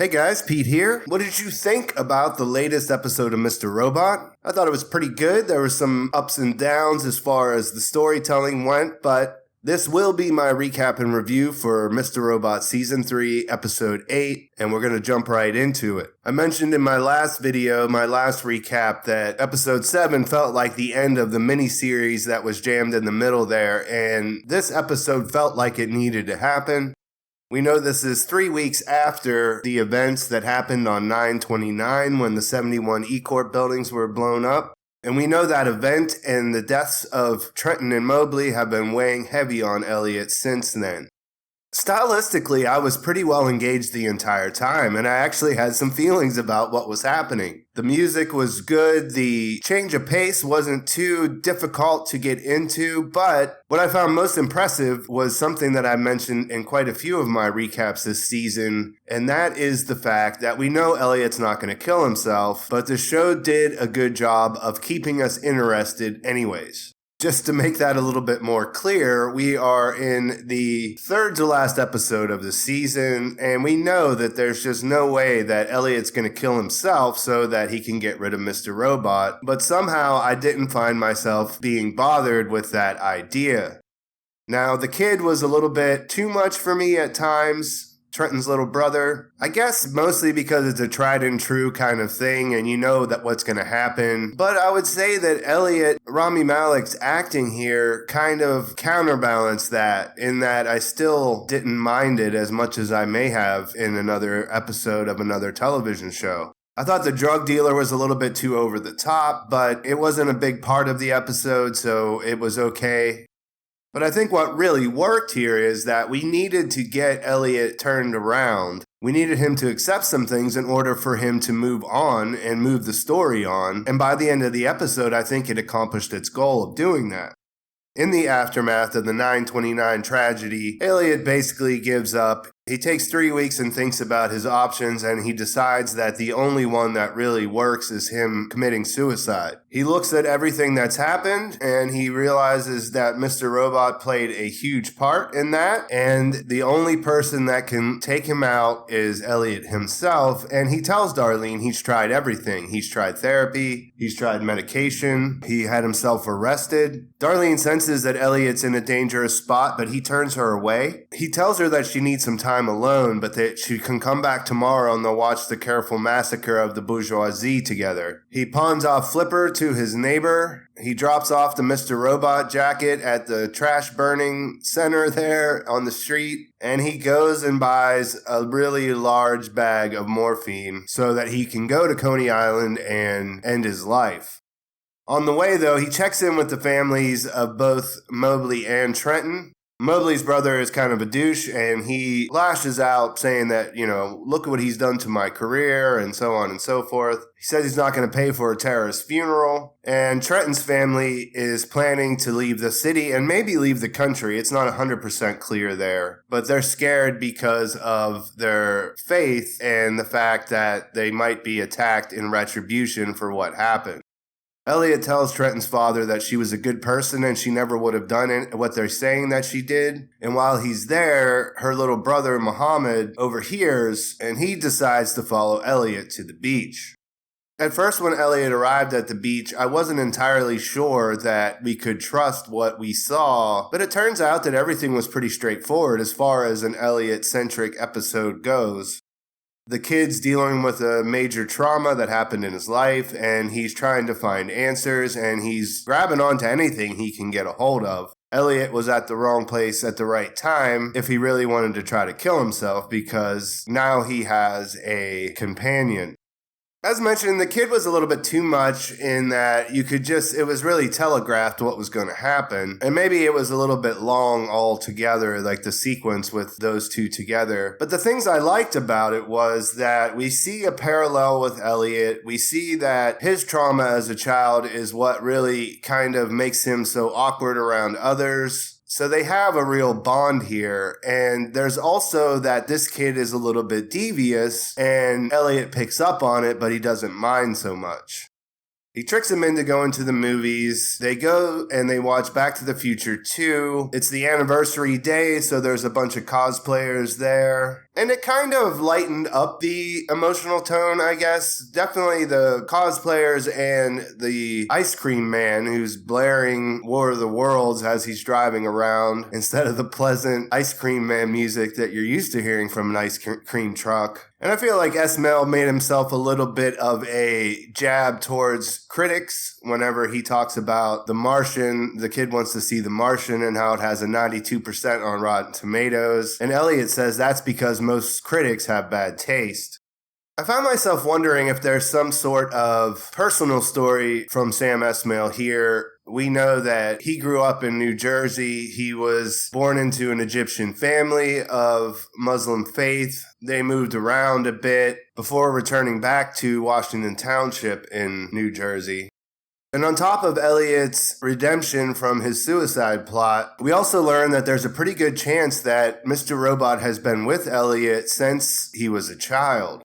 Hey guys, Pete here. What did you think about the latest episode of Mr. Robot? I thought it was pretty good. There were some ups and downs as far as the storytelling went, but this will be my recap and review for Mr. Robot Season 3, Episode 8, and we're going to jump right into it. I mentioned in my last video, my last recap, that Episode 7 felt like the end of the miniseries that was jammed in the middle there, and this episode felt like it needed to happen. We know this is 3 weeks after the events that happened on 9/29 when the 71 E-Corp buildings were blown up. And we know that event and the deaths of Trenton and Mobley have been weighing heavy on Elliot since then. Stylistically, I was pretty well engaged the entire time, and I actually had some feelings about what was happening. The music was good, the change of pace wasn't too difficult to get into, but what I found most impressive was something that I mentioned in quite a few of my recaps this season, and that is the fact that we know Elliot's not going to kill himself, but the show did a good job of keeping us interested anyways. Just to make that a little bit more clear, we are in the third to last episode of the season, and we know that there's just no way that Elliot's going to kill himself so that he can get rid of Mr. Robot, but somehow I didn't find myself being bothered with that idea. Now, the kid was a little bit too much for me at times. Trenton's little brother. I guess mostly because it's a tried and true kind of thing and you know that what's going to happen. But I would say that Elliot, Rami Malek's acting here kind of counterbalanced that in that I still didn't mind it as much as I may have in another episode of another television show. I thought the drug dealer was a little bit too over the top, but it wasn't a big part of the episode, so it was okay. But I think what really worked here is that we needed to get Elliot turned around. We needed him to accept some things in order for him to move on and move the story on. And by the end of the episode, I think it accomplished its goal of doing that. In the aftermath of the 9/29 tragedy, Elliot basically gives up. He takes 3 weeks and thinks about his options, and he decides that the only one that really works is him committing suicide. He looks at everything that's happened, and he realizes that Mr. Robot played a huge part in that, and the only person that can take him out is Elliot himself, and he tells Darlene he's tried everything. He's tried therapy, he's tried medication, he had himself arrested. Darlene senses that Elliot's in a dangerous spot, but he turns her away. He tells her that she needs some time alone, but that she can come back tomorrow and they'll watch the careful massacre of the bourgeoisie together. He pawns off Flipper to his neighbor. He drops off the Mr. Robot jacket at the trash burning center there on the street, and he goes and buys a really large bag of morphine so that he can go to Coney Island and end his life. On the way, though, he checks in with the families of both Mobley and Trenton. Mobley's brother is kind of a douche, and he lashes out saying that, look at what he's done to my career, and so on and so forth. He says he's not going to pay for a terrorist funeral, and Trenton's family is planning to leave the city and maybe leave the country. It's not 100% clear there, but they're scared because of their faith and the fact that they might be attacked in retribution for what happened. Elliot tells Trenton's father that she was a good person and she never would have done what they're saying that she did. And while he's there, her little brother, Muhammad, overhears and he decides to follow Elliot to the beach. At first, when Elliot arrived at the beach, I wasn't entirely sure that we could trust what we saw, but it turns out that everything was pretty straightforward as far as an Elliot-centric episode goes. The kid's dealing with a major trauma that happened in his life, and he's trying to find answers, and he's grabbing onto anything he can get a hold of. Elliot was at the wrong place at the right time if he really wanted to try to kill himself, because now he has a companion. As mentioned, the kid was a little bit too much in that it was really telegraphed what was going to happen. And maybe it was a little bit long altogether, like the sequence with those two together. But the things I liked about it was that we see a parallel with Elliot. We see that his trauma as a child is what really kind of makes him so awkward around others. So they have a real bond here, and there's also that this kid is a little bit devious, and Elliot picks up on it, but he doesn't mind so much. He tricks him into going to the movies. They go and they watch Back to the Future 2. It's the anniversary day, so there's a bunch of cosplayers there. And it kind of lightened up the emotional tone, I guess. Definitely the cosplayers and the ice cream man who's blaring War of the Worlds as he's driving around instead of the pleasant ice cream man music that you're used to hearing from an ice cream truck. And I feel like Esmail made himself a little bit of a jab towards critics whenever he talks about The Martian. The kid wants to see The Martian and how it has a 92% on Rotten Tomatoes. And Elliot says that's because most critics have bad taste. I found myself wondering if there's some sort of personal story from Sam Esmail here. We know that he grew up in New Jersey. He was born into an Egyptian family of Muslim faith. They moved around a bit before returning back to Washington Township in New Jersey. And on top of Elliot's redemption from his suicide plot, we also learn that there's a pretty good chance that Mr. Robot has been with Elliot since he was a child.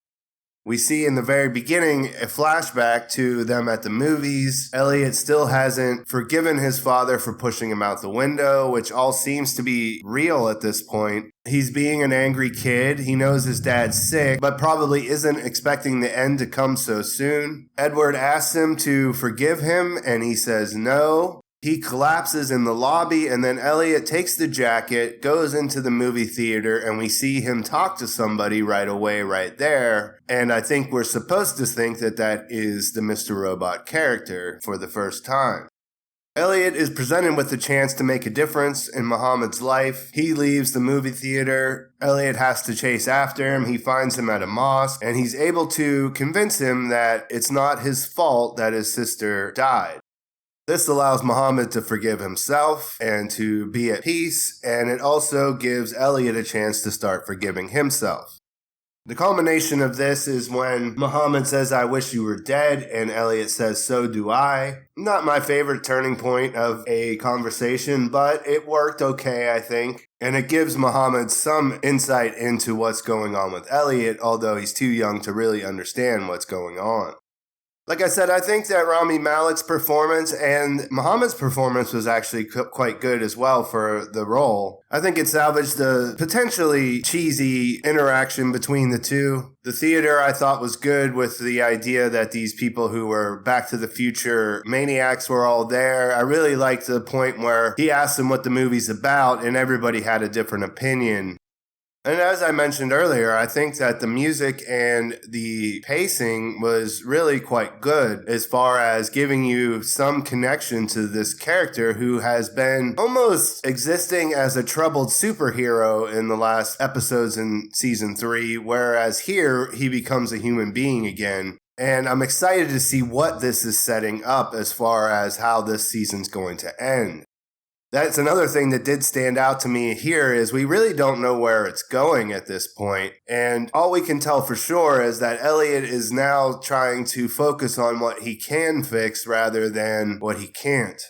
We see in the very beginning a flashback to them at the movies. Elliot still hasn't forgiven his father for pushing him out the window, which all seems to be real at this point. He's being an angry kid. He knows his dad's sick, but probably isn't expecting the end to come so soon. Edward asks him to forgive him, and he says no. He collapses in the lobby, and then Elliot takes the jacket, goes into the movie theater, and we see him talk to somebody right away right there. And I think we're supposed to think that that is the Mr. Robot character for the first time. Elliot is presented with the chance to make a difference in Muhammad's life. He leaves the movie theater. Elliot has to chase after him. He finds him at a mosque, and he's able to convince him that it's not his fault that his sister died. This allows Muhammad to forgive himself and to be at peace, and it also gives Elliot a chance to start forgiving himself. The culmination of this is when Muhammad says, "I wish you were dead," and Elliot says, "So do I." Not my favorite turning point of a conversation, but it worked okay, I think. And it gives Muhammad some insight into what's going on with Elliot, although he's too young to really understand what's going on. Like I said, I think that Rami Malek's performance and Muhammad's performance was actually quite good as well for the role. I think it salvaged the potentially cheesy interaction between the two. The theater I thought was good with the idea that these people who were Back to the Future maniacs were all there. I really liked the point where he asked them what the movie's about and everybody had a different opinion. And as I mentioned earlier, I think that the music and the pacing was really quite good as far as giving you some connection to this character who has been almost existing as a troubled superhero in the last episodes in season 3, whereas here he becomes a human being again. And I'm excited to see what this is setting up as far as how this season's going to end. That's another thing that did stand out to me here is we really don't know where it's going at this point. And all we can tell for sure is that Elliot is now trying to focus on what he can fix rather than what he can't.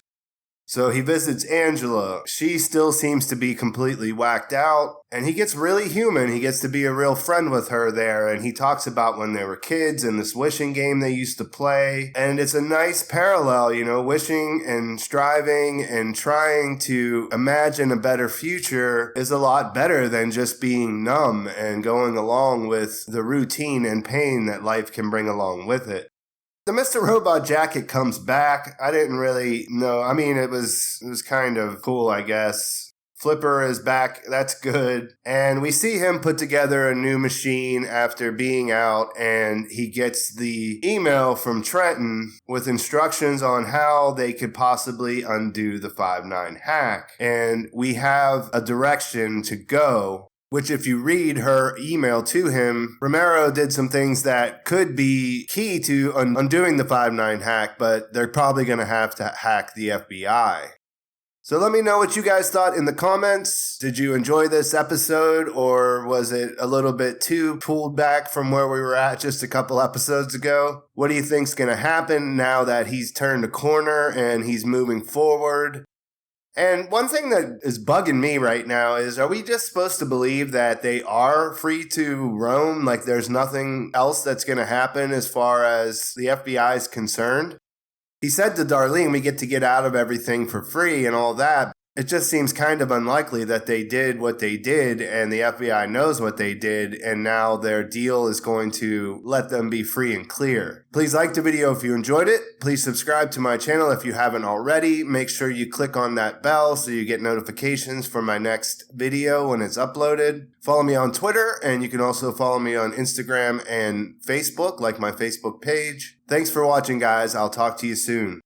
So he visits Angela. She still seems to be completely whacked out. And he gets really human. He gets to be a real friend with her there. And he talks about when they were kids and this wishing game they used to play. And it's a nice parallel, wishing and striving and trying to imagine a better future is a lot better than just being numb and going along with the routine and pain that life can bring along with it. The Mr. Robot jacket comes back. I didn't really know. I mean, it was kind of cool, I guess. Flipper is back. That's good. And we see him put together a new machine after being out, and he gets the email from Trenton with instructions on how they could possibly undo the 5-9 hack. And we have a direction to go. Which if you read her email to him, Romero did some things that could be key to undoing the 5-9 hack, but they're probably going to have to hack the FBI. So let me know what you guys thought in the comments. Did you enjoy this episode, or was it a little bit too pulled back from where we were at just a couple episodes ago? What do you think's going to happen now that he's turned a corner and he's moving forward? And one thing that is bugging me right now is, are we just supposed to believe that they are free to roam? Like there's nothing else that's going to happen as far as the FBI is concerned? He said to Darlene, we get out of everything for free and all that. It just seems kind of unlikely that they did what they did and the FBI knows what they did and now their deal is going to let them be free and clear. Please like the video if you enjoyed it. Please subscribe to my channel if you haven't already. Make sure you click on that bell so you get notifications for my next video when it's uploaded. Follow me on Twitter, and you can also follow me on Instagram and Facebook, like my Facebook page. Thanks for watching, guys. I'll talk to you soon.